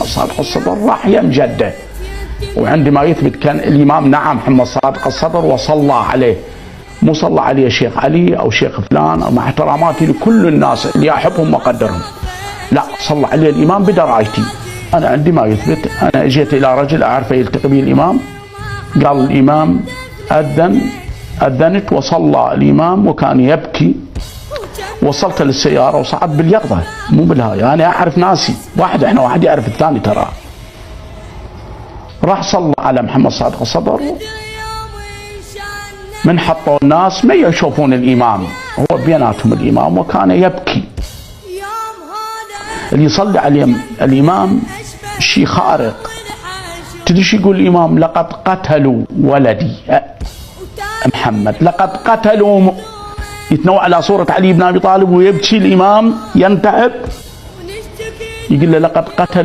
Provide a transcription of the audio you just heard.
صادق الصدر راح يم جده، وعندما يثبت كان الإمام نعم محمد صادق الصدر وصلى عليه، مو صلى عليه شيخ علي أو شيخ فلان، أو مع احتراماتي لكل الناس اللي أحبهم وأقدرهم، لا، صلى عليه الإمام بدرايتي. أنا عندي ما يثبت. أنا أجيت إلى رجل أعرفه يلتقي به الإمام، قال الإمام أذنت وصلى الإمام وكان يبكي، وصلت للسيارة وصعد باليقظة مو بالهاي، أنا أعرف ناسي، احنا واحد يعرف الثاني ترى. راح صلى على محمد صادق الصدر، من حطوا الناس ما يشوفون الإمام، هو بيناتهم الإمام وكان يبكي. اللي يصلي على الإمام شيء خارق. تدري شو يقول الإمام؟ لقد قتلوا ولدي محمد، لقد قتلوا. يتنوع على صورة علي بن أبي طالب ويبكي الإمام ينتعب، يقول له لقد قتلوا